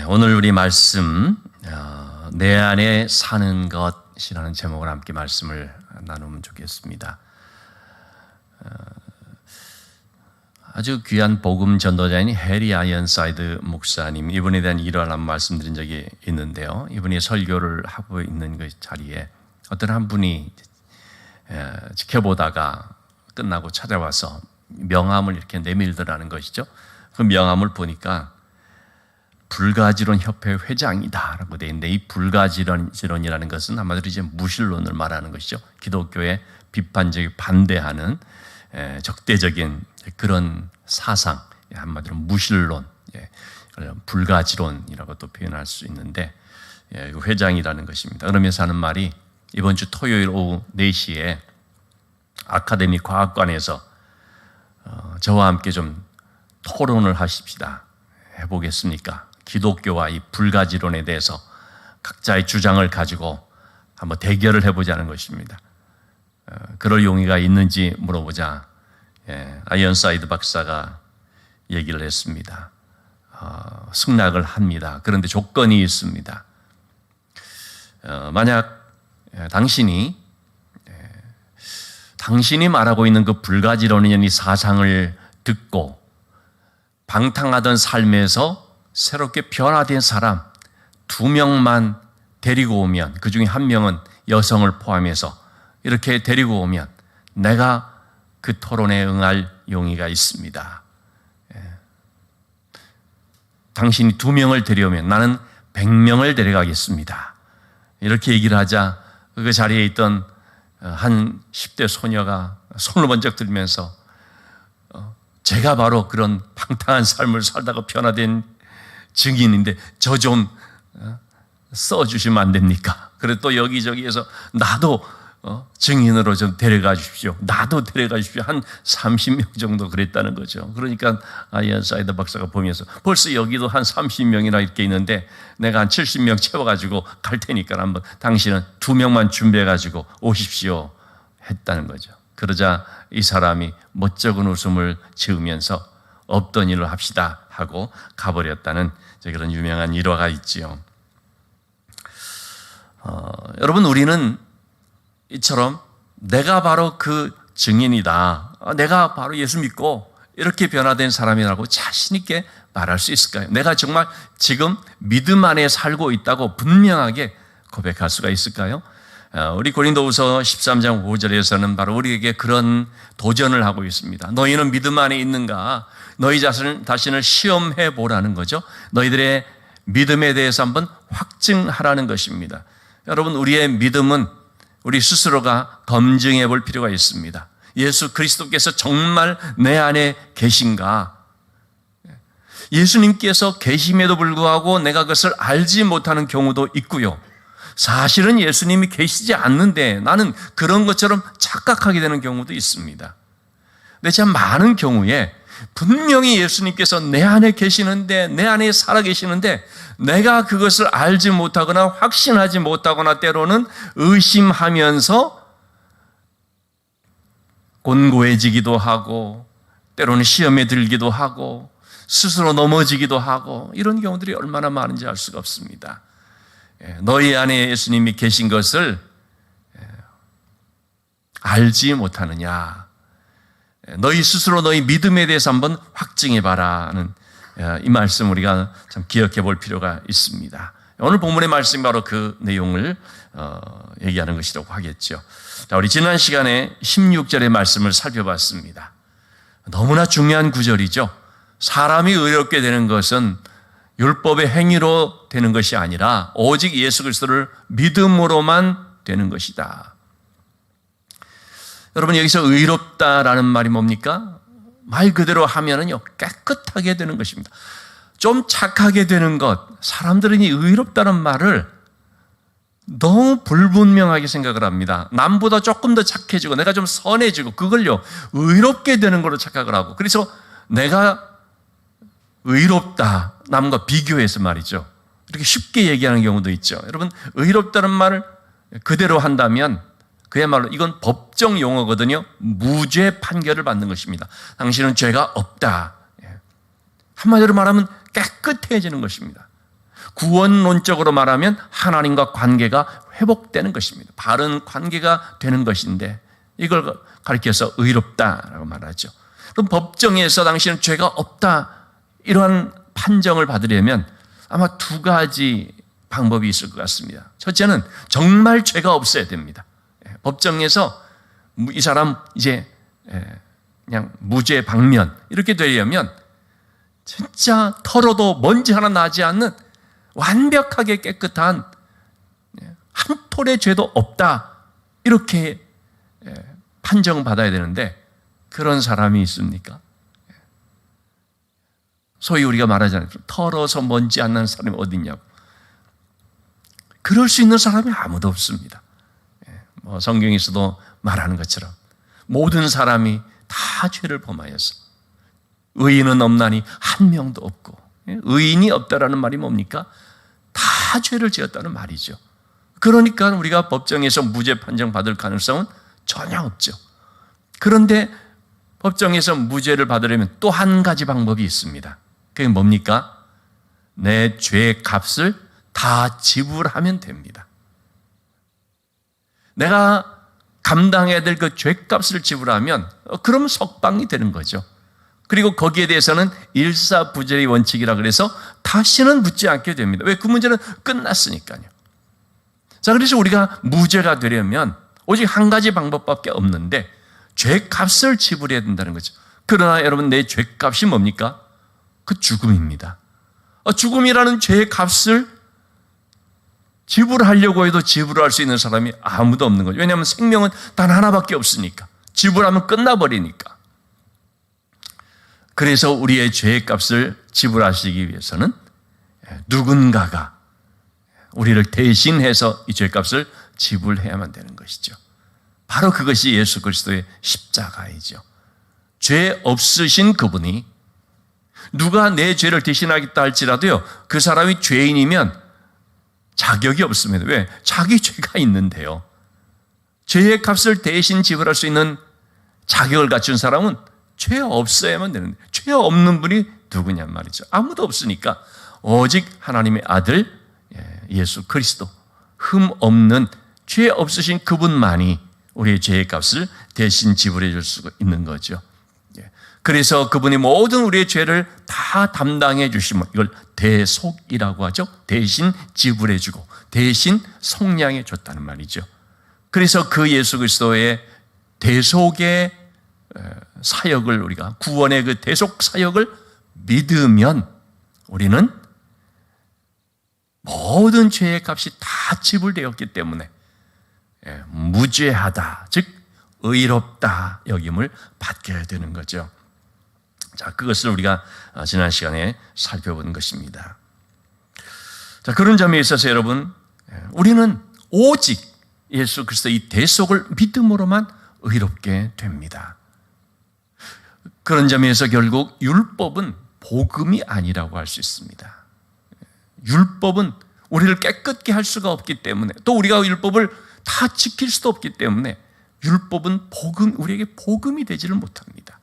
오늘 우리 말씀 내 안에 사는 것이라는 제목으로 함께 말씀을 나누면 좋겠습니다. 아주 귀한 복음 전도자인 해리 아이언사이드 목사님, 이분에 대한 일화를 한번 말씀드린 적이 있는데요. 이분이 설교를 하고 있는 그 자리에 어떤 한 분이 지켜보다가 끝나고 찾아와서 명함을 이렇게 내밀더라는 것이죠. 그 명함을 보니까 불가지론 협회 회장이다라고 되어 있는데, 이 불가지론이라는 것은 한마디로 이제 무신론을 말하는 것이죠. 기독교에 비판적이 반대하는 적대적인 그런 사상, 한마디로 무신론, 불가지론이라고 또 표현할 수 있는데, 회장이라는 것입니다. 그러면서 하는 말이, 이번 주 토요일 오후 4시에 아카데미 과학관에서 저와 함께 좀 토론을 하십시다. 해보겠습니까? 기독교와 이 불가지론에 대해서 각자의 주장을 가지고 한번 대결을 해보자는 것입니다. 그럴 용의가 있는지 물어보자 아이언사이드 박사가 얘기를 했습니다. 승낙을 합니다. 그런데 조건이 있습니다. 만약 당신이 말하고 있는 그 불가지론의 사상을 듣고 방탕하던 삶에서 새롭게 변화된 사람 2명만 데리고 오면, 그 중에 1명은 여성을 포함해서 이렇게 데리고 오면 내가 그 토론에 응할 용의가 있습니다. 당신이 2명을 데려오면 나는 100명을 데려가겠습니다. 이렇게 얘기를 하자 그 자리에 있던 한 10대 소녀가 손을 번쩍 들면서, 제가 바로 그런 방탕한 삶을 살다가 변화된 증인인데 저 좀 써주시면 안 됩니까? 그래 또 여기저기에서 나도 증인으로 좀 데려가 주십시오. 나도 데려가 주십시오. 한 30명 정도 그랬다는 거죠. 그러니까 아이언사이드 박사가 보면서, 벌써 여기도 한 30명이나 이렇게 있는데 내가 한 70명 채워가지고 갈 테니까 한번 당신은 2명만 준비해가지고 오십시오 했다는 거죠. 그러자 이 사람이 멋쩍은 웃음을 지으면서 없던 일을 합시다 하고 가버렸다는 그런 유명한 일화가 있지요. 여러분, 우리는 이처럼 내가 바로 그 증인이다, 내가 바로 예수 믿고 이렇게 변화된 사람이라고 자신 있게 말할 수 있을까요? 내가 정말 지금 믿음 안에 살고 있다고 분명하게 고백할 수가 있을까요? 우리 고린도후서 13장 5절에서는 바로 우리에게 그런 도전을 하고 있습니다. 너희는 믿음 안에 있는가? 너희 자신을 시험해 보라는 거죠. 너희들의 믿음에 대해서 한번 확증하라는 것입니다. 여러분, 우리의 믿음은 우리 스스로가 검증해 볼 필요가 있습니다. 예수 그리스도께서 정말 내 안에 계신가? 예수님께서 계심에도 불구하고 내가 그것을 알지 못하는 경우도 있고요. 사실은 예수님이 계시지 않는데 나는 그런 것처럼 착각하게 되는 경우도 있습니다. 근데 참 많은 경우에 분명히 예수님께서 내 안에 계시는데, 내 안에 살아 계시는데 내가 그것을 알지 못하거나 확신하지 못하거나 때로는 의심하면서 곤고해지기도 하고, 때로는 시험에 들기도 하고, 스스로 넘어지기도 하고, 이런 경우들이 얼마나 많은지 알 수가 없습니다. 너희 안에 예수님이 계신 것을 알지 못하느냐? 너희 스스로 너희 믿음에 대해서 한번 확증해 봐라는 이 말씀 우리가 참 기억해 볼 필요가 있습니다. 오늘 본문의 말씀이 바로 그 내용을 얘기하는 것이라고 하겠죠. 자, 우리 지난 시간에 16절의 말씀을 살펴봤습니다. 너무나 중요한 구절이죠. 사람이 의롭게 되는 것은 율법의 행위로 되는 것이 아니라 오직 예수 그리스도를 믿음으로만 되는 것이다. 여러분, 여기서 의롭다라는 말이 뭡니까? 말 그대로 하면은요, 깨끗하게 되는 것입니다. 좀 착하게 되는 것, 사람들은 이 의롭다는 말을 너무 불분명하게 생각을 합니다. 남보다 조금 더 착해지고 내가 좀 선해지고 그걸요, 의롭게 되는 걸로 착각을 하고, 그래서 내가 의롭다, 남과 비교해서 말이죠, 이렇게 쉽게 얘기하는 경우도 있죠. 여러분, 의롭다는 말을 그대로 한다면 그야말로 이건 법정 용어거든요. 무죄 판결을 받는 것입니다. 당신은 죄가 없다. 한마디로 말하면 깨끗해지는 것입니다. 구원론적으로 말하면 하나님과 관계가 회복되는 것입니다. 바른 관계가 되는 것인데 이걸 가리켜서 의롭다라고 말하죠. 그럼 법정에서 당신은 죄가 없다 이러한 판정을 받으려면 아마 두 가지 방법이 있을 것 같습니다. 첫째는 정말 죄가 없어야 됩니다. 법정에서 이 사람 이제 그냥 무죄 방면 이렇게 되려면 진짜 털어도 먼지 하나 나지 않는 완벽하게 깨끗한 한 톨의 죄도 없다 이렇게 판정받아야 되는데 그런 사람이 있습니까? 소위 우리가 말하잖아요. 털어서 먼지 안 나는 사람이 어디 있냐고. 그럴 수 있는 사람이 아무도 없습니다. 성경에서도 말하는 것처럼 모든 사람이 다 죄를 범하여서 의인은 없나니 한 명도 없고, 의인이 없다라는 말이 뭡니까? 다 죄를 지었다는 말이죠. 그러니까 우리가 법정에서 무죄 판정 받을 가능성은 전혀 없죠. 그런데 법정에서 무죄를 받으려면 또 한 가지 방법이 있습니다. 그게 뭡니까? 내 죄의 값을 다 지불하면 됩니다. 내가 감당해야 될 그 죄값을 지불하면 그럼 석방이 되는 거죠. 그리고 거기에 대해서는 일사부재의 원칙이라 그래서 다시는 묻지 않게 됩니다. 왜? 그 문제는 끝났으니까요. 자, 그래서 우리가 무죄가 되려면 오직 한 가지 방법밖에 없는데 죄값을 지불해야 된다는 거죠. 그러나 여러분, 내 죄값이 뭡니까? 그 죽음입니다. 죽음이라는 죄의 값을 지불하려고 해도 지불할 수 있는 사람이 아무도 없는 거죠. 왜냐하면 생명은 단 하나밖에 없으니까. 지불하면 끝나버리니까. 그래서 우리의 죄의 값을 지불하시기 위해서는 누군가가 우리를 대신해서 이 죄의 값을 지불해야만 되는 것이죠. 바로 그것이 예수 그리스도의 십자가이죠. 죄 없으신 그분이 누가 내 죄를 대신하겠다 할지라도요, 그 사람이 죄인이면 자격이 없습니다. 왜? 자기 죄가 있는데요. 죄의 값을 대신 지불할 수 있는 자격을 갖춘 사람은 죄 없어야만 되는데, 죄 없는 분이 누구냔 말이죠. 아무도 없으니까 오직 하나님의 아들 예수 그리스도, 흠 없는 죄 없으신 그분만이 우리의 죄의 값을 대신 지불해 줄 수 있는 거죠. 그래서 그분이 모든 우리의 죄를 다 담당해 주시면 이걸 대속이라고 하죠. 대신 지불해 주고 대신 속량해 줬다는 말이죠. 그래서 그 예수 그리스도의 대속의 사역을, 우리가 구원의 그 대속 사역을 믿으면 우리는 모든 죄의 값이 다 지불되었기 때문에 무죄하다, 즉 의롭다 여김을 받게 되는 거죠. 자, 그것을 우리가 지난 시간에 살펴본 것입니다. 자, 그런 점에 있어서 여러분, 우리는 오직 예수 그리스도의 이 대속을 믿음으로만 의롭게 됩니다. 그런 점에서 결국 율법은 복음이 아니라고 할 수 있습니다. 율법은 우리를 깨끗게 할 수가 없기 때문에, 또 우리가 율법을 다 지킬 수도 없기 때문에 율법은 우리에게 복음이 되지를 못합니다.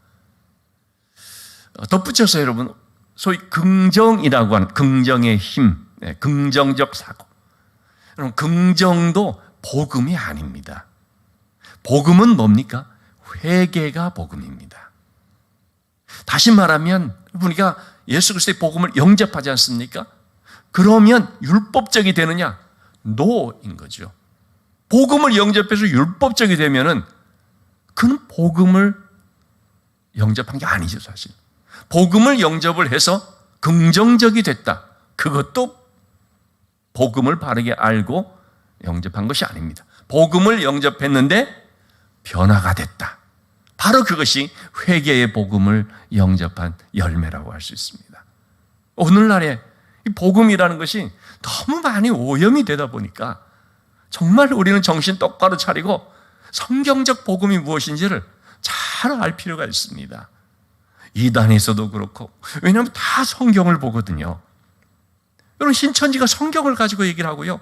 덧붙여서 여러분, 소위 긍정이라고 하는 긍정의 힘, 긍정적 사고, 여러분, 긍정도 복음이 아닙니다. 복음은 뭡니까? 회개가 복음입니다. 다시 말하면 우리가 예수 그리스도의 복음을 영접하지 않습니까? 그러면 율법적이 되느냐? 노인 거죠. 복음을 영접해서 율법적이 되면은 그는 복음을 영접한 게 아니죠, 사실. 복음을 영접을 해서 긍정적이 됐다. 그것도 복음을 바르게 알고 영접한 것이 아닙니다. 복음을 영접했는데 변화가 됐다. 바로 그것이 회개의 복음을 영접한 열매라고 할 수 있습니다. 오늘날에 이 복음이라는 것이 너무 많이 오염이 되다 보니까 정말 우리는 정신 똑바로 차리고 성경적 복음이 무엇인지를 잘 알 필요가 있습니다. 이단에서도 그렇고, 왜냐하면 다 성경을 보거든요. 여러분, 신천지가 성경을 가지고 얘기를 하고요,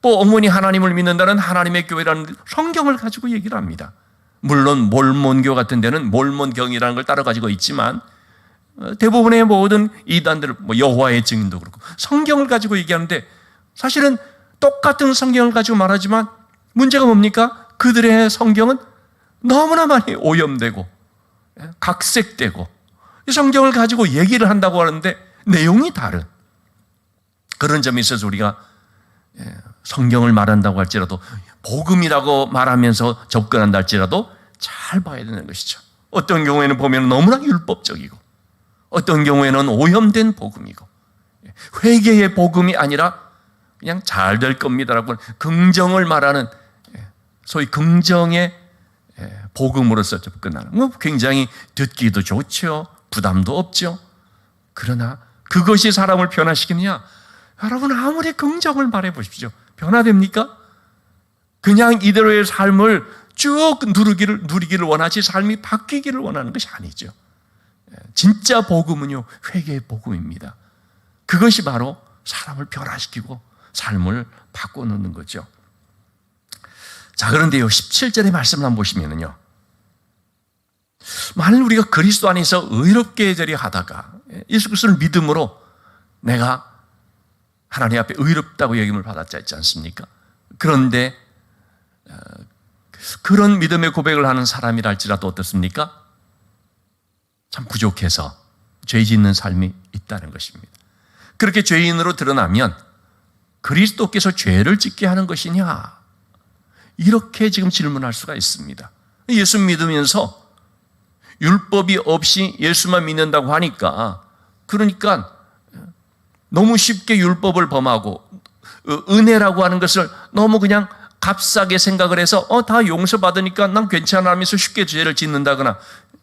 또 어머니 하나님을 믿는다는 하나님의 교회라는 성경을 가지고 얘기를 합니다. 물론 몰몬교 같은 데는 몰몬경이라는 걸 따로 가지고 있지만 대부분의 모든 이단들, 여호와의 증인도 그렇고 성경을 가지고 얘기하는데 사실은 똑같은 성경을 가지고 말하지만 문제가 뭡니까? 그들의 성경은 너무나 많이 오염되고 각색되고 이 성경을 가지고 얘기를 한다고 하는데 내용이 다른 그런 점이 있어서 우리가 성경을 말한다고 할지라도 복음이라고 말하면서 접근한다 할지라도 잘 봐야 되는 것이죠. 어떤 경우에는 보면 너무나 율법적이고 어떤 경우에는 오염된 복음이고 회개의 복음이 아니라 그냥 잘 될 겁니다라고 긍정을 말하는 소위 긍정의 복음으로서 접근하는 굉장히 듣기도 좋죠. 부담도 없죠. 그러나 그것이 사람을 변화시키느냐? 여러분 아무리 긍정을 말해 보십시오. 변화됩니까? 그냥 이대로의 삶을 쭉 누리기를 원하지 삶이 바뀌기를 원하는 것이 아니죠. 진짜 복음은요, 회개의 복음입니다. 그것이 바로 사람을 변화시키고 삶을 바꿔놓는 거죠. 자, 그런데요, 17절의 말씀을 한번 보시면요. 만일 우리가 그리스도 안에서 의롭게 되려 하다가 예수 그리스도를 믿음으로 내가 하나님 앞에 의롭다고 여김을 받았지 않습니까? 그런데 그런 믿음의 고백을 하는 사람이라 할지라도 어떻습니까? 참 부족해서 죄 짓는 삶이 있다는 것입니다. 그렇게 죄인으로 드러나면 그리스도께서 죄를 짓게 하는 것이냐? 이렇게 지금 질문할 수가 있습니다. 예수 믿으면서 율법이 없이 예수만 믿는다고 하니까 그러니까 너무 쉽게 율법을 범하고 은혜라고 하는 것을 너무 그냥 값싸게 생각을 해서 다 용서받으니까 난 괜찮아 하면서 쉽게 죄를 짓는다거나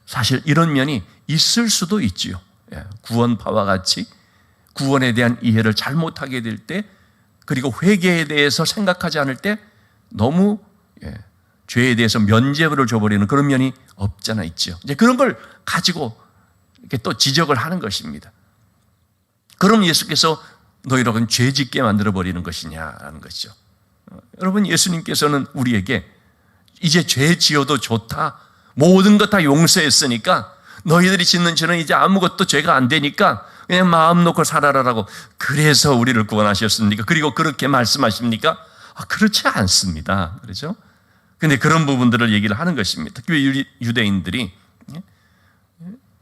사실 이런 면이 있을 수도 있지요. 구원파와 같이 구원에 대한 이해를 잘못하게 될 때 그리고 회개에 대해서 생각하지 않을 때 너무 죄에 대해서 면죄부를 줘버리는 그런 면이 없잖아 있죠. 이제 그런 걸 가지고 이렇게 또 지적을 하는 것입니다. 그럼 예수께서 너희라고는 죄 짓게 만들어 버리는 것이냐라는 것이죠. 여러분 예수님께서는 우리에게 이제 죄 지어도 좋다. 모든 것 다 용서했으니까 너희들이 짓는 죄는 이제 아무것도 죄가 안 되니까 그냥 마음 놓고 살아라라고 그래서 우리를 구원하셨습니까? 그리고 그렇게 말씀하십니까? 그렇지 않습니다. 그렇죠? 근데 그런 부분들을 얘기를 하는 것입니다. 특히 유대인들이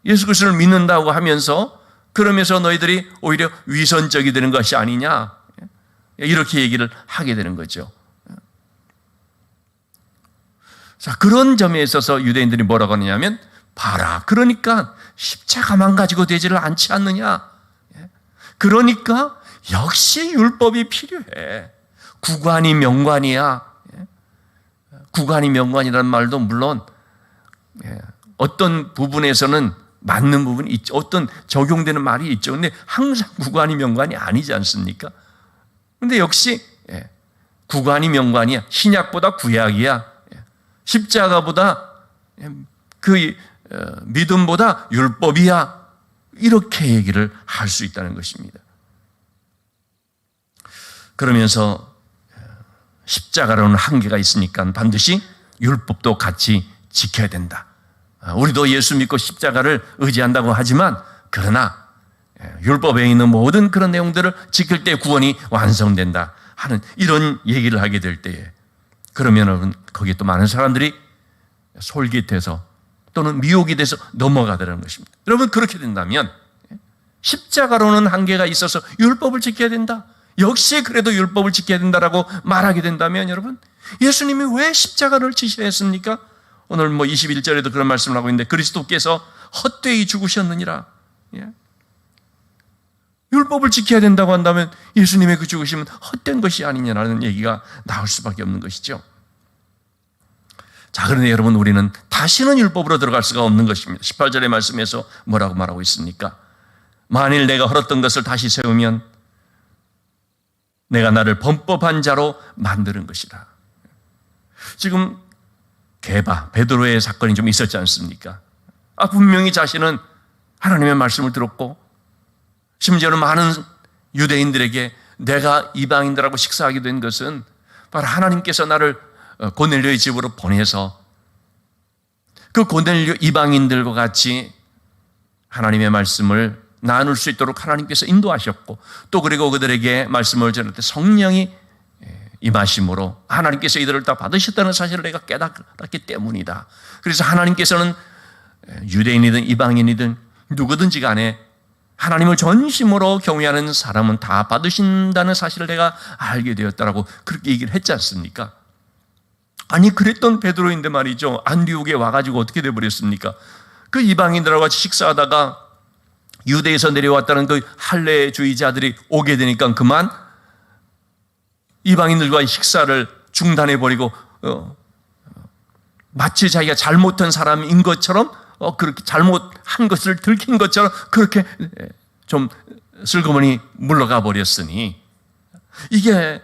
예수 그리스도를 믿는다고 하면서 그러면서 너희들이 오히려 위선적이 되는 것이 아니냐 이렇게 얘기를 하게 되는 거죠. 자, 그런 점에 있어서 유대인들이 뭐라고 하느냐면 봐라. 그러니까 십자가만 가지고 되지를 않지 않느냐. 그러니까 역시 율법이 필요해. 구관이 명관이야. 구관이 명관이라는 말도 물론 어떤 부분에서는 맞는 부분이 있죠. 어떤 적용되는 말이 있죠. 근데 항상 구관이 명관이 아니지 않습니까? 근데 역시 구관이 명관이야. 신약보다 구약이야. 십자가보다 그 믿음보다 율법이야. 이렇게 얘기를 할 수 있다는 것입니다. 그러면서 십자가로는 한계가 있으니까 반드시 율법도 같이 지켜야 된다. 우리도 예수 믿고 십자가를 의지한다고 하지만 그러나 율법에 있는 모든 그런 내용들을 지킬 때 구원이 완성된다 하는 이런 얘기를 하게 될 때에 그러면 거기에 또 많은 사람들이 솔깃해서 또는 미혹이 돼서 넘어가더라는 것입니다. 여러분 그렇게 된다면 십자가로는 한계가 있어서 율법을 지켜야 된다. 역시 그래도 율법을 지켜야 된다라고 말하게 된다면 여러분 예수님이 왜 십자가를 지셔야 했습니까? 오늘 21절에도 그런 말씀을 하고 있는데 그리스도께서 헛되이 죽으셨느니라. 율법을 지켜야 된다고 한다면 예수님의 그 죽으심은 헛된 것이 아니냐라는 얘기가 나올 수밖에 없는 것이죠. 자, 그런데 여러분 우리는 다시는 율법으로 들어갈 수가 없는 것입니다. 18절의 말씀에서 뭐라고 말하고 있습니까? 만일 내가 헐었던 것을 다시 세우면 내가 나를 범법한 자로 만드는 것이다. 지금 베드로의 사건이 좀 있었지 않습니까? 분명히 자신은 하나님의 말씀을 들었고 심지어는 많은 유대인들에게 내가 이방인들하고 식사하게 된 것은 바로 하나님께서 나를 고넬료의 집으로 보내서 그 고넬료 이방인들과 같이 하나님의 말씀을 나눌 수 있도록 하나님께서 인도하셨고, 또 그리고 그들에게 말씀을 전할 때 성령이 임하심으로 하나님께서 이들을 다 받으셨다는 사실을 내가 깨달았기 때문이다. 그래서 하나님께서는 유대인이든 이방인이든 누구든지 간에 하나님을 전심으로 경외하는 사람은 다 받으신다는 사실을 내가 알게 되었다라고 그렇게 얘기를 했지 않습니까? 아니, 그랬던 베드로인데 말이죠, 안디옥에 와가지고 어떻게 돼버렸습니까? 그 이방인들하고 같이 식사하다가 유대에서 내려왔다는 그 할례주의자들이 오게 되니까 그만 이방인들과의 식사를 중단해버리고 마치 자기가 잘못한 사람인 것처럼 그렇게 잘못한 것을 들킨 것처럼 그렇게 좀 슬그머니 물러가 버렸으니, 이게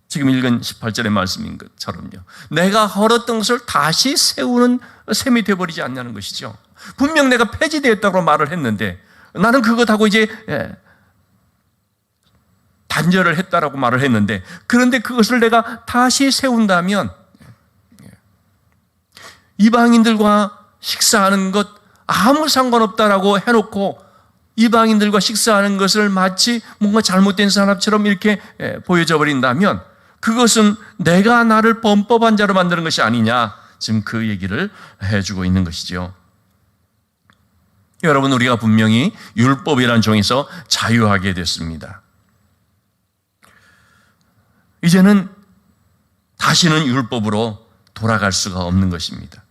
지금 읽은 18절의 말씀인 것처럼요, 내가 헐었던 것을 다시 세우는 셈이 되어버리지 않냐는 것이죠. 분명 내가 폐지되었다고 말을 했는데 나는 그것하고 이제 단절을 했다라고 말을 했는데, 그런데 그것을 내가 다시 세운다면 이방인들과 식사하는 것 아무 상관없다라고 해놓고 이방인들과 식사하는 것을 마치 뭔가 잘못된 사람처럼 이렇게 보여져 버린다면 그것은 내가 나를 범법한 자로 만드는 것이 아니냐, 지금 그 얘기를 해주고 있는 것이죠. 여러분, 우리가 분명히 율법이라는 종에서 자유하게 됐습니다. 이제는 다시는 율법으로 돌아갈 수가 없는 것입니다.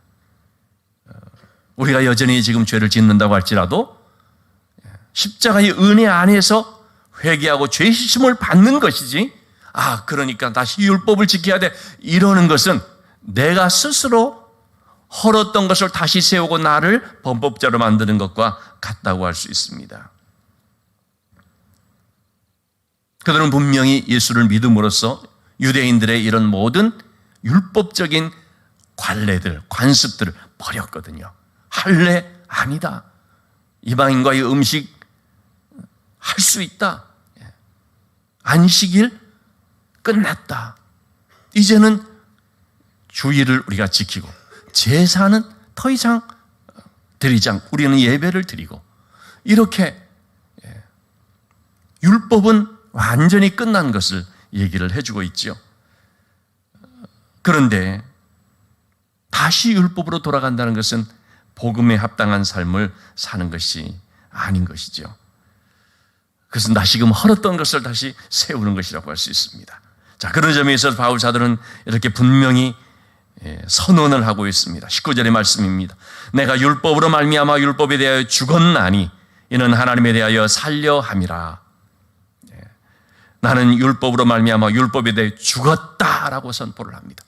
우리가 여전히 지금 죄를 짓는다고 할지라도 십자가의 은혜 안에서 회개하고 죄시심을 받는 것이지, 그러니까 다시 율법을 지켜야 돼, 이러는 것은 내가 스스로 헐었던 것을 다시 세우고 나를 범법자로 만드는 것과 같다고 할 수 있습니다. 그들은 분명히 예수를 믿음으로써 유대인들의 이런 모든 율법적인 관례들, 관습들을 버렸거든요. 할례 아니다. 이방인과의 음식 할 수 있다. 안식일 끝났다. 이제는 주일을 우리가 지키고 제사는 더 이상 드리지 않고 우리는 예배를 드리고, 이렇게 율법은 완전히 끝난 것을 얘기를 해주고 있죠. 그런데 다시 율법으로 돌아간다는 것은 복음에 합당한 삶을 사는 것이 아닌 것이죠. 그것은 다시금 헐었던 것을 다시 세우는 것이라고 할 수 있습니다. 자, 그런 점에 있어서 바울 사도는 이렇게 분명히 선언을 하고 있습니다. 19절의 말씀입니다. 내가 율법으로 말미암아 율법에 대하여 죽었나니 이는 하나님에 대하여 살려 함이라. 나는 율법으로 말미암아 율법에 대해 죽었다라고 선포를 합니다.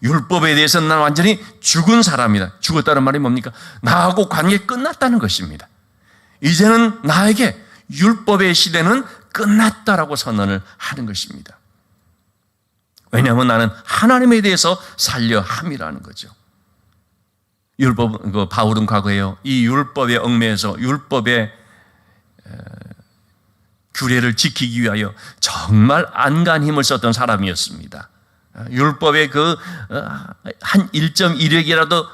율법에 대해서는 난 완전히 죽은 사람이다. 죽었다는 말이 뭡니까? 나하고 관계 끝났다는 것입니다. 이제는 나에게 율법의 시대는 끝났다라고 선언을 하는 것입니다. 왜냐하면 나는 하나님에 대해서 살려 함이라는 거죠. 바울은 과거에요, 이 율법의 얽매여서 율법의 규례를 지키기 위하여 정말 안간 힘을 썼던 사람이었습니다. 율법의 한 1.1획이라도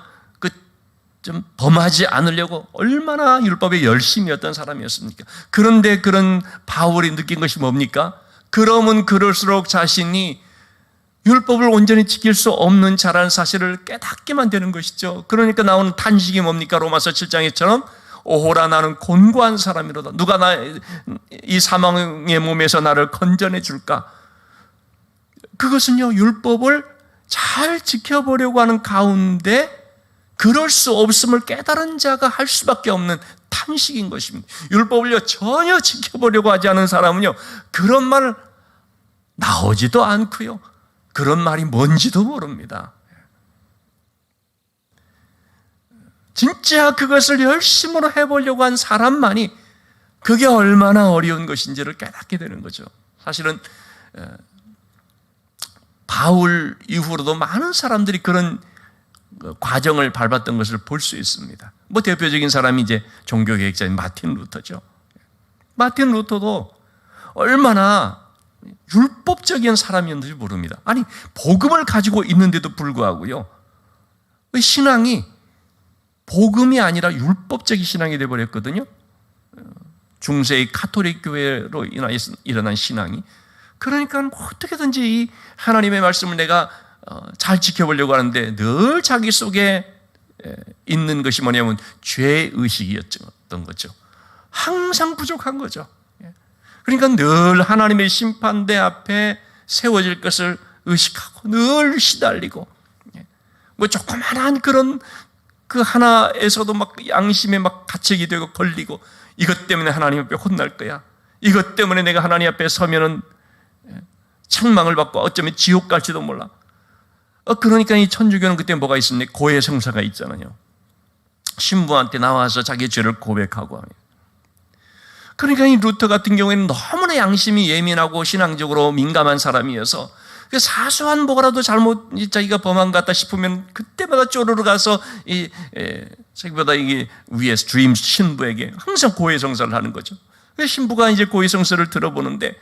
좀 범하지 않으려고 얼마나 율법에 열심이었던 사람이었습니까? 그런데 그런 바울이 느낀 것이 뭡니까? 그러면 그럴수록 자신이 율법을 온전히 지킬 수 없는 자라는 사실을 깨닫게만 되는 것이죠. 그러니까 나오는 탄식이 뭡니까? 로마서 7장에처럼 오호라 나는 곤고한 사람이로다. 누가 이 사망의 몸에서 나를 건져내 줄까? 그것은요, 율법을 잘 지켜보려고 하는 가운데 그럴 수 없음을 깨달은 자가 할 수밖에 없는 탄식인 것입니다. 율법을요 전혀 지켜보려고 하지 않은 사람은요 그런 말 나오지도 않고요, 그런 말이 뭔지도 모릅니다. 진짜 그것을 열심으로 해보려고 한 사람만이 그게 얼마나 어려운 것인지를 깨닫게 되는 거죠. 사실은 바울 이후로도 많은 사람들이 그런 과정을 밟았던 것을 볼 수 있습니다. 대표적인 사람이 이제 종교개혁자인 마틴 루터죠. 마틴 루터도 얼마나 율법적인 사람이었는지 모릅니다. 아니, 복음을 가지고 있는데도 불구하고요, 신앙이 복음이 아니라 율법적인 신앙이 되어버렸거든요. 중세의 가톨릭 교회로 인하여서 일어난 신앙이. 그러니까 어떻게든지 이 하나님의 말씀을 내가 잘 지켜보려고 하는데 늘 자기 속에 있는 것이 뭐냐면 죄의식이었던 거죠. 항상 부족한 거죠. 그러니까 늘 하나님의 심판대 앞에 세워질 것을 의식하고 늘 시달리고, 뭐 조그만한 그런 그 하나에서도 막 양심에 막 가책이 되고 걸리고, 이것 때문에 하나님 앞에 혼날 거야, 이것 때문에 내가 하나님 앞에 서면은 책망을 받고 어쩌면 지옥 갈지도 몰라. 그러니까 이 천주교는 그때 뭐가 있습니까? 고해성사가 있잖아요. 신부한테 나와서 자기 죄를 고백하고 하면. 그러니까 이 루터 같은 경우에는 너무나 양심이 예민하고 신앙적으로 민감한 사람이어서 사소한 뭐라도 잘못 자기가 범한 것 같다 싶으면 그때마다 쪼르르 가서 자기보다 이게 위에서 주임 신부에게 항상 고해성사를 하는 거죠. 신부가 이제 고해성사를 들어보는데,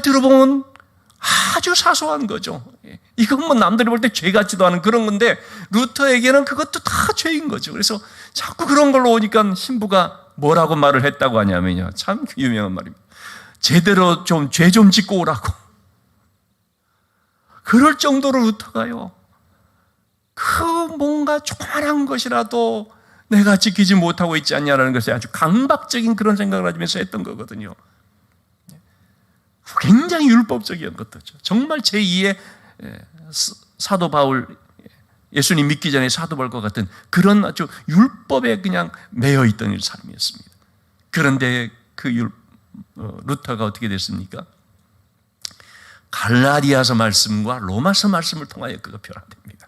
들어보면 아주 사소한 거죠. 이건 뭐 남들이 볼 때 죄 같지도 않은 그런 건데 루터에게는 그것도 다 죄인 거죠. 그래서 자꾸 그런 걸로 오니까 신부가 뭐라고 말을 했다고 하냐면요, 참 유명한 말입니다. 제대로 좀 죄 좀 짓고 오라고. 그럴 정도로 루터가요, 그 뭔가 조그만한 것이라도 내가 지키지 못하고 있지 않냐라는 것에 아주 강박적인 그런 생각을 하면서 했던 거거든요. 굉장히 율법적인 것도죠. 정말 제2의 사도 바울, 예수님 믿기 전에 사도 바울과 같은 그런 아주 율법에 그냥 매여 있던 사람이었습니다. 그런데 그 루터가 어떻게 됐습니까? 갈라디아서 말씀과 로마서 말씀을 통하여 그가 변화됩니다.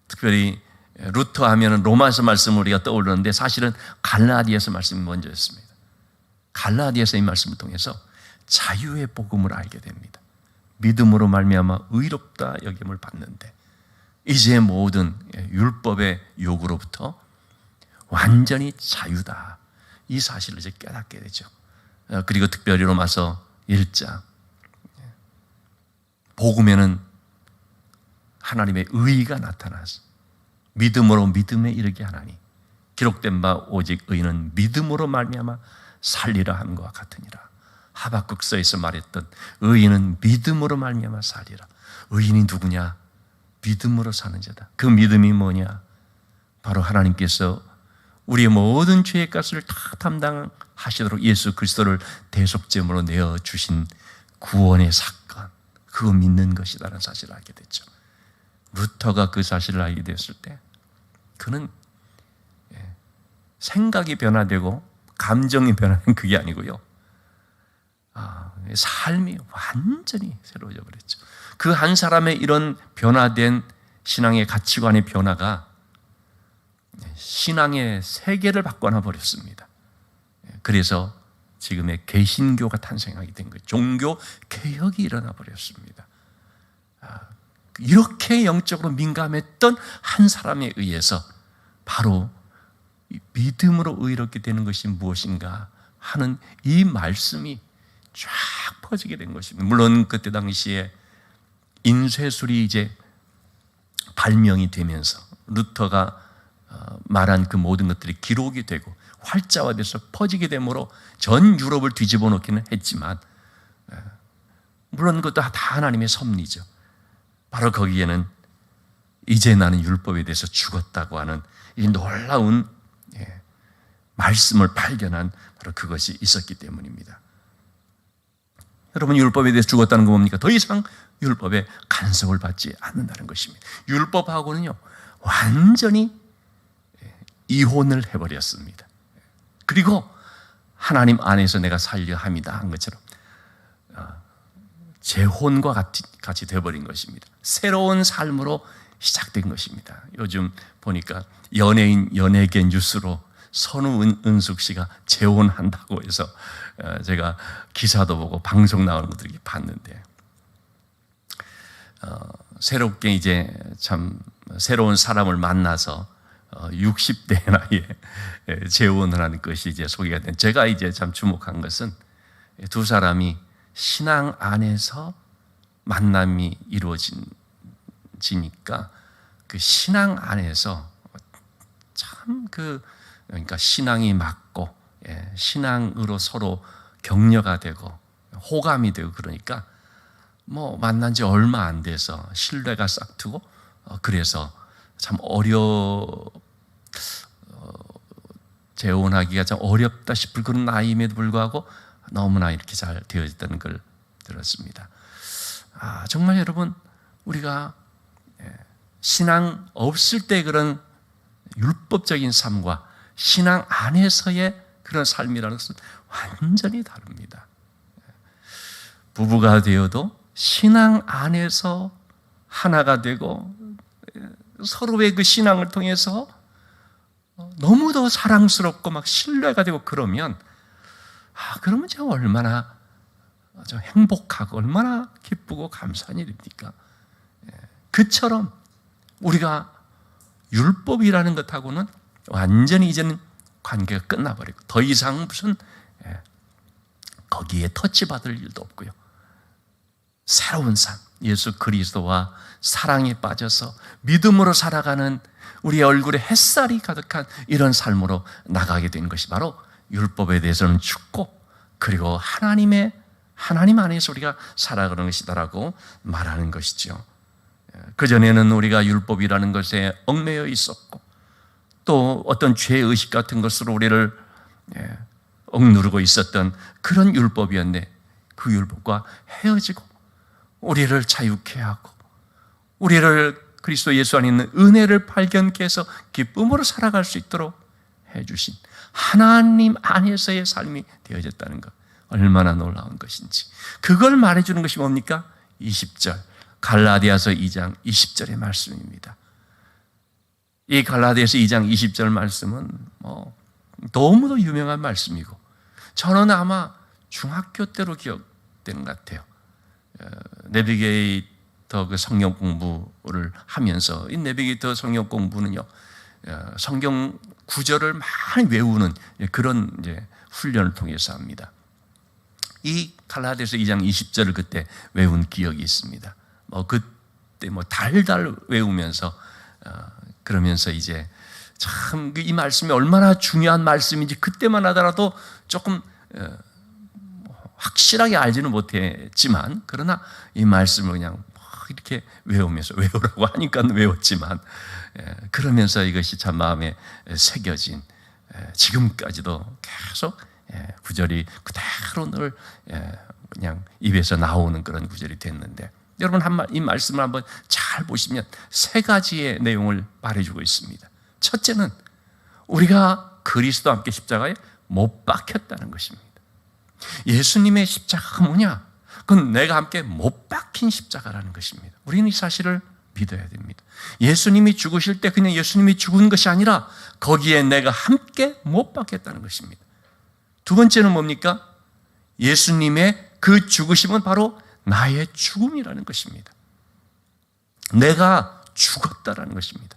특별히 루터 하면은 로마서 말씀을 우리가 떠오르는데 사실은 갈라디아서 말씀이 먼저였습니다. 갈라디아서 이 말씀을 통해서 자유의 복음을 알게 됩니다. 믿음으로 말미암아 의롭다 여김을 받는데 이제 모든 율법의 요구로부터 완전히 자유다, 이 사실을 이제 깨닫게 되죠. 그리고 특별히 로마서 1장, 복음에는 하나님의 의의가 나타나서 믿음으로 믿음에 이르게 하나니 기록된 바 오직 의인은 믿음으로 말미암아 살리라 함 것과 같으니라. 하박국서에서 말했던 의인은 믿음으로 말미암아 살리라. 의인이 누구냐? 믿음으로 사는 자다. 그 믿음이 뭐냐? 바로 하나님께서 우리의 모든 죄의 값을 다 담당하시도록 예수 그리스도를 대속제물로 내어주신 구원의 사건, 그거 믿는 것이다라는 사실을 알게 됐죠. 루터가 그 사실을 알게 됐을 때 그는 생각이 변화되고 감정이 변화된 그게 아니고요, 삶이 완전히 새로워져 버렸죠. 그 한 사람의 이런 변화된 신앙의 가치관의 변화가 신앙의 세계를 바꿔놔 버렸습니다. 그래서 지금의 개신교가 탄생하게 된 거예요. 종교 개혁이 일어나 버렸습니다. 이렇게 영적으로 민감했던 한 사람에 의해서 바로 믿음으로 의롭게 되는 것이 무엇인가 하는 이 말씀이 쫙 퍼지게 된 것입니다. 물론 그때 당시에 인쇄술이 이제 발명이 되면서 루터가 말한 그 모든 것들이 기록이 되고 활자화돼서 퍼지게 되므로 전 유럽을 뒤집어 놓기는 했지만, 물론 그것도 다 하나님의 섭리죠. 바로 거기에는 이제 나는 율법에 대해서 죽었다고 하는 이 놀라운 말씀을 발견한 바로 그것이 있었기 때문입니다. 여러분, 율법에 대해서 죽었다는 건 뭡니까? 더 이상 율법에 간섭을 받지 않는다는 것입니다. 율법하고는요 완전히 이혼을 해버렸습니다. 그리고 하나님 안에서 내가 살려 함이다 한 것처럼 재혼과 같이 되어버린 것입니다. 새로운 삶으로 시작된 것입니다. 요즘 보니까 연예계 뉴스로 선우은숙 씨가 재혼한다고 해서 제가 기사도 보고 방송 나오는 것들 이렇게 봤는데, 새롭게 이제 참 새로운 사람을 만나서 60대 나이에 재혼을 하는 것이 이제 소개가 된. 제가 이제 참 주목한 것은 두 사람이 신앙 안에서 만남이 이루어지니까 그 신앙 안에서 참 그러니까 신앙이 맞고 신앙으로 서로 격려가 되고 호감이 되고 그러니까 뭐 만난 지 얼마 안 돼서 신뢰가 싹트고 그래서 참 재혼하기가 참 어렵다 싶을 그런 나이임에도 불구하고 너무나 이렇게 잘 되어졌다는 걸 들었습니다. 정말 여러분, 우리가 신앙 없을 때 그런 율법적인 삶과 신앙 안에서의 그런 삶이라는 것은 완전히 다릅니다. 부부가 되어도 신앙 안에서 하나가 되고 서로의 그 신앙을 통해서 너무도 사랑스럽고 막 신뢰가 되고 그러면 제가 얼마나 행복하고 얼마나 기쁘고 감사한 일입니까? 그처럼 우리가 율법이라는 것하고는 완전히 이제는 관계가 끝나버리고 더 이상 무슨 거기에 터치받을 일도 없고요. 새로운 삶, 예수 그리스도와 사랑에 빠져서 믿음으로 살아가는 우리의 얼굴에 햇살이 가득한 이런 삶으로 나가게 된 것이 바로 율법에 대해서는 죽고 그리고 하나님 안에서 우리가 살아가는 것이다라고 말하는 것이죠. 그전에는 우리가 율법이라는 것에 얽매여 있었고 또 어떤 죄의식 같은 것으로 우리를 억누르고 있었던 그런 율법이었는데 그 율법과 헤어지고 우리를 자유케 하고 우리를 그리스도 예수 안에 있는 은혜를 발견케 해서 기쁨으로 살아갈 수 있도록 해주신 하나님 안에서의 삶이 되어졌다는 것, 얼마나 놀라운 것인지. 그걸 말해주는 것이 뭡니까? 20절 갈라디아서 2장 20절의 말씀입니다. 이 갈라디아서 2장 20절 말씀은 너무도 유명한 말씀이고 저는 아마 중학교 때로 기억되는 것 같아요. 내비게이터 그 성경 공부를 하면서 이 내비게이터 성경 공부는요, 성경 구절을 많이 외우는 그런 이제 훈련을 통해서 합니다. 이 갈라디아서 2장 20절을 그때 외운 기억이 있습니다. 그때 달달 외우면서 그러면서 이제 참 이 말씀이 얼마나 중요한 말씀인지 그때만 하더라도 조금 확실하게 알지는 못했지만 그러나 이 말씀을 그냥 이렇게 외우면서 외우라고 하니까 외웠지만 그러면서 이것이 참 마음에 새겨진 지금까지도 계속 구절이 그대로 늘 그냥 입에서 나오는 그런 구절이 됐는데 여러분 이 말씀을 한번 잘 보시면 세 가지의 내용을 말해주고 있습니다. 첫째는 우리가 그리스도와 함께 십자가에 못 박혔다는 것입니다. 예수님의 십자가가 뭐냐? 그건 내가 함께 못 박힌 십자가라는 것입니다. 우리는 이 사실을 믿어야 됩니다. 예수님이 죽으실 때 그냥 예수님이 죽은 것이 아니라 거기에 내가 함께 못 박혔다는 것입니다. 두 번째는 뭡니까? 예수님의 그 죽으심은 바로 나의 죽음이라는 것입니다. 내가 죽었다라는 것입니다.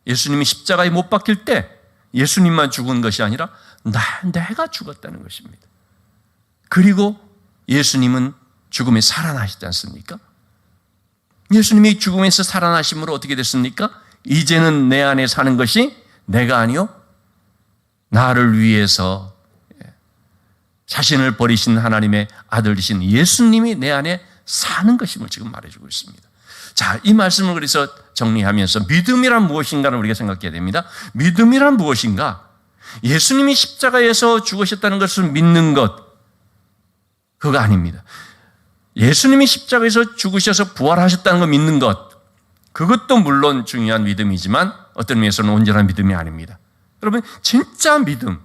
예수님이 십자가에 못 박힐 때 예수님만 죽은 것이 아니라 내가 죽었다는 것입니다. 그리고 예수님은 죽음에 살아나시지 않습니까? 예수님이 죽음에서 살아나심으로 어떻게 됐습니까? 이제는 내 안에 사는 것이 내가 아니요 나를 위해서 자신을 버리신 하나님의 아들이신 예수님이 내 안에 사는 것임을 지금 말해주고 있습니다. 자, 이 말씀을 그래서 정리하면서 믿음이란 무엇인가를 우리가 생각해야 됩니다. 믿음이란 무엇인가? 예수님이 십자가에서 죽으셨다는 것을 믿는 것, 그거 아닙니다. 예수님이 십자가에서 죽으셔서 부활하셨다는 걸 믿는 것, 그것도 물론 중요한 믿음이지만 어떤 의미에서는 온전한 믿음이 아닙니다. 여러분, 진짜 믿음,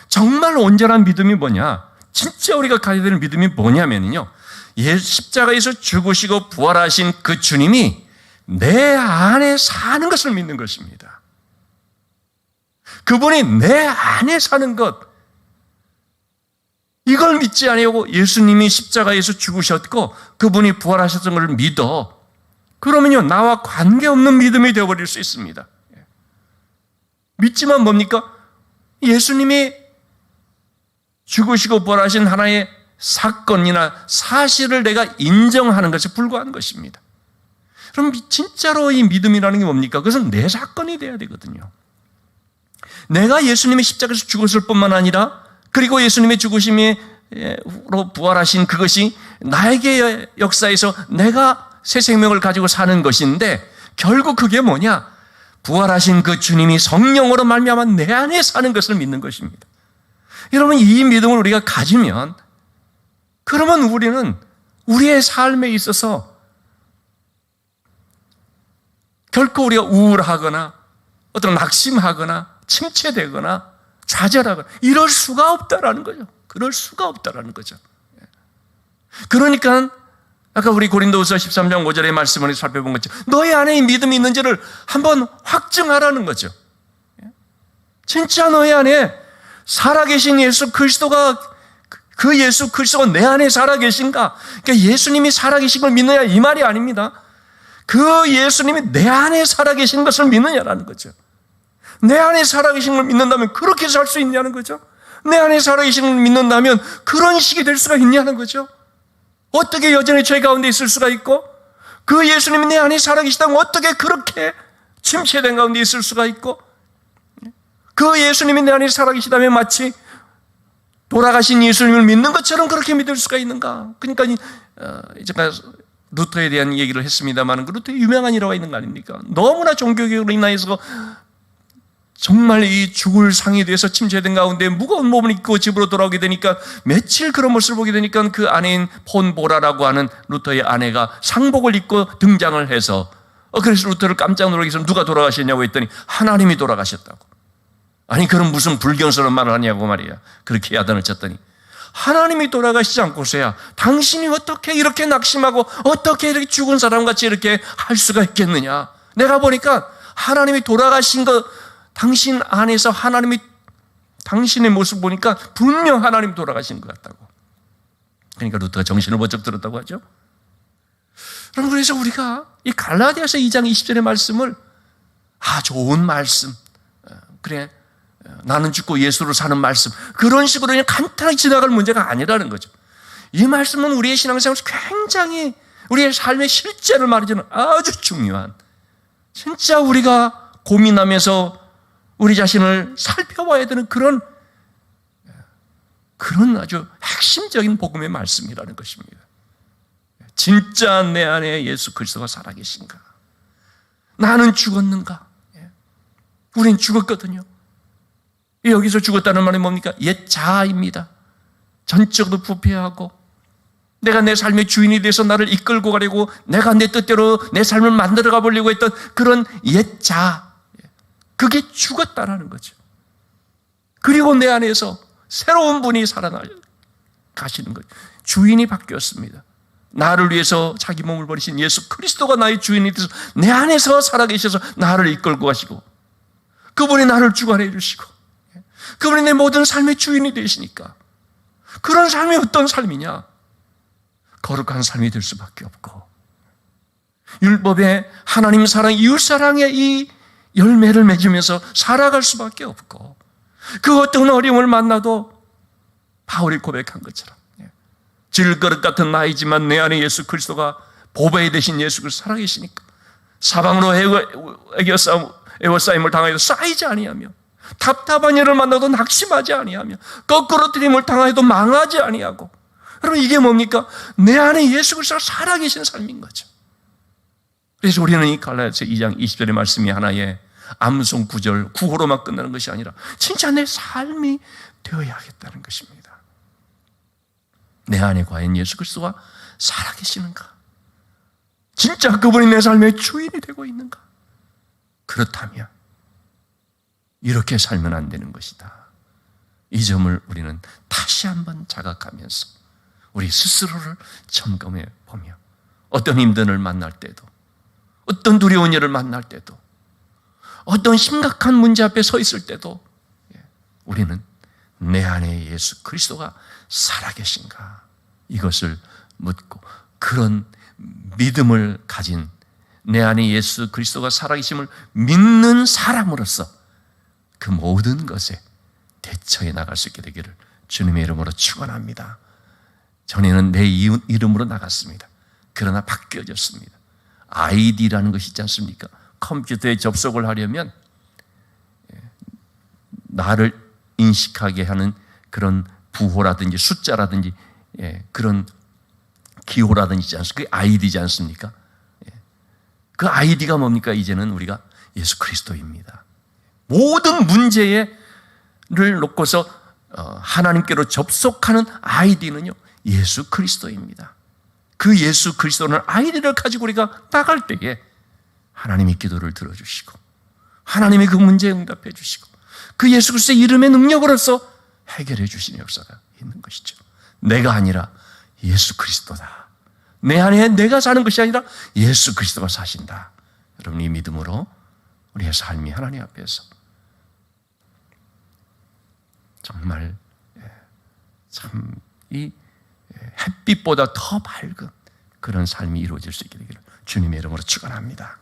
정말 온전한 믿음이 뭐냐? 진짜 우리가 가져야 되는 믿음이 뭐냐면요, 십자가에서 죽으시고 부활하신 그 주님이 내 안에 사는 것을 믿는 것입니다. 그분이 내 안에 사는 것, 이걸 믿지 아니하고 예수님이 십자가에서 죽으셨고 그분이 부활하셨던 것을 믿어. 그러면요, 나와 관계없는 믿음이 되어버릴 수 있습니다. 믿지만 뭡니까? 예수님이 죽으시고 부활하신 하나의 사건이나 사실을 내가 인정하는 것에 불과한 것입니다. 그럼 진짜로 이 믿음이라는 게 뭡니까? 그것은 내 사건이 돼야 되거든요. 내가 예수님의 십자가에서 죽었을 뿐만 아니라 그리고 예수님의 죽으심으로 부활하신 그것이 나에게 역사에서 내가 새 생명을 가지고 사는 것인데 결국 그게 뭐냐? 부활하신 그 주님이 성령으로 말미암아 내 안에 사는 것을 믿는 것입니다. 여러분, 이 믿음을 우리가 가지면 그러면 우리는 우리의 삶에 있어서 결코 우리가 우울하거나 어떤 낙심하거나 침체되거나 좌절하거나 이럴 수가 없다라는 거죠. 그럴 수가 없다라는 거죠. 그러니까 아까 우리 고린도후서 13장 5절의 말씀을 살펴본 것처럼 너희 안에 이 믿음이 있는지를 한번 확증하라는 거죠. 진짜 너희 안에 살아계신 예수 그리스도가 그 예수 그리스도가 내 안에 살아계신가? 그러니까 예수님이 살아계신 걸 믿느냐 이 말이 아닙니다. 그 예수님이 내 안에 살아계신 것을 믿느냐라는 거죠. 내 안에 살아계신 걸 믿는다면 그렇게 살 수 있냐는 거죠. 내 안에 살아계신 걸 믿는다면 그런 식이 될 수가 있냐는 거죠. 어떻게 여전히 죄 가운데 있을 수가 있고 그 예수님이 내 안에 살아계시다면 어떻게 그렇게 침체된 가운데 있을 수가 있고 그 예수님이 내 안에 살아계시다면 마치 돌아가신 예수님을 믿는 것처럼 그렇게 믿을 수가 있는가? 그러니까 제가 루터에 대한 얘기를 했습니다만 그 루터의 유명한 일화가 있는 거 아닙니까? 너무나 종교개혁으로 인하여서 정말 이 죽을 상에 대해서 침체된 가운데 무거운 몸을 입고 집으로 돌아오게 되니까 며칠 그런 모습을 보게 되니까 그 아내인 폰 보라라고 하는 루터의 아내가 상복을 입고 등장을 해서 그래서 루터를 깜짝 놀라게 해서 누가 돌아가셨냐고 했더니 하나님이 돌아가셨다고. 아니 그럼 무슨 불경스러운 말을 하냐고 말이야. 그렇게 야단을 쳤더니 하나님이 돌아가시지 않고서야 당신이 어떻게 이렇게 낙심하고 어떻게 이렇게 죽은 사람같이 이렇게 할 수가 있겠느냐. 내가 보니까 하나님이 돌아가신 것 당신 안에서 하나님이 당신의 모습 보니까 분명 하나님 돌아가신 것 같다고. 그러니까 루터가 정신을 번쩍 들었다고 하죠. 여러분 그래서 우리가 이 갈라디아서 2장 20절의 말씀을 좋은 말씀 그래 나는 죽고 예수로 사는 말씀 그런 식으로 그냥 간단하게 지나갈 문제가 아니라는 거죠. 이 말씀은 우리의 신앙생활에서 굉장히 우리의 삶의 실제를 말해주는 아주 중요한 진짜 우리가 고민하면서 우리 자신을 살펴봐야 되는 그런 아주 핵심적인 복음의 말씀이라는 것입니다. 진짜 내 안에 예수 그리스도가 살아계신가? 나는 죽었는가? 우린 죽었거든요. 여기서 죽었다는 말이 뭡니까? 옛 자아입니다. 전적으로 부패하고 내가 내 삶의 주인이 돼서 나를 이끌고 가려고 내가 내 뜻대로 내 삶을 만들어가 보려고 했던 그런 옛 자아 그게 죽었다라는 거죠. 그리고 내 안에서 새로운 분이 살아가시는 거죠. 주인이 바뀌었습니다. 나를 위해서 자기 몸을 버리신 예수 그리스도가 나의 주인이 돼서 내 안에서 살아계셔서 나를 이끌고 가시고 그분이 나를 주관해 주시고 그분이 내 모든 삶의 주인이 되시니까 그런 삶이 어떤 삶이냐? 거룩한 삶이 될 수밖에 없고 율법의 하나님 사랑, 이웃 사랑의 이 열매를 맺으면서 살아갈 수밖에 없고 그 어떤 어려움을 만나도 바울이 고백한 것처럼 질그릇 같은 나이지만 내 안에 예수 그리스도가 보배에 되신 예수 그리스도 살아계시니까 사방으로 애워싸임을 당하여도 쌓이지 아니하며 답답한 일을 만나도 낙심하지 아니하며 거꾸로 들임을 당하여도 망하지 아니하고 여러분 이게 뭡니까? 내 안에 예수 그리스도가 살아계신 삶인 거죠. 그래서 우리는 이 갈라디아서 2장 20절의 말씀이 하나의 암송 구절, 구호로만 끝나는 것이 아니라 진짜 내 삶이 되어야 하겠다는 것입니다. 내 안에 과연 예수 그리스도가 살아계시는가? 진짜 그분이 내 삶의 주인이 되고 있는가? 그렇다면 이렇게 살면 안 되는 것이다. 이 점을 우리는 다시 한번 자각하면서 우리 스스로를 점검해 보며 어떤 힘든을 만날 때도 어떤 두려운 일을 만날 때도 어떤 심각한 문제 앞에 서 있을 때도 우리는 내 안에 예수 그리스도가 살아계신가 이것을 묻고 그런 믿음을 가진 내 안에 예수 그리스도가 살아계심을 믿는 사람으로서 그 모든 것에 대처해 나갈 수 있게 되기를 주님의 이름으로 축원합니다. 전에는 내 이름으로 나갔습니다. 그러나 바뀌어졌습니다. 아이디라는 것이 있지 않습니까? 컴퓨터에 접속을 하려면 나를 인식하게 하는 그런 부호라든지 숫자라든지 그런 기호라든지 있지 않습니까? 그게 아이디지 않습니까? 그 아이디가 뭡니까? 이제는 우리가 예수 그리스도입니다. 모든 문제를 놓고서 하나님께로 접속하는 아이디는요, 예수 그리스도입니다. 그 예수 그리스도는 아이디를 가지고 우리가 나갈 때에 하나님의 기도를 들어주시고 하나님의 그 문제에 응답해 주시고 그 예수 그리스도의 이름의 능력으로서 해결해 주시는 역사가 있는 것이죠. 내가 아니라 예수 그리스도다. 내 안에 내가 사는 것이 아니라 예수 그리스도가 사신다. 여러분, 이 믿음으로 우리의 삶이 하나님 앞에서 정말 참 이 햇빛보다 더 밝은 그런 삶이 이루어질 수 있게 되기를 주님의 이름으로 축원합니다.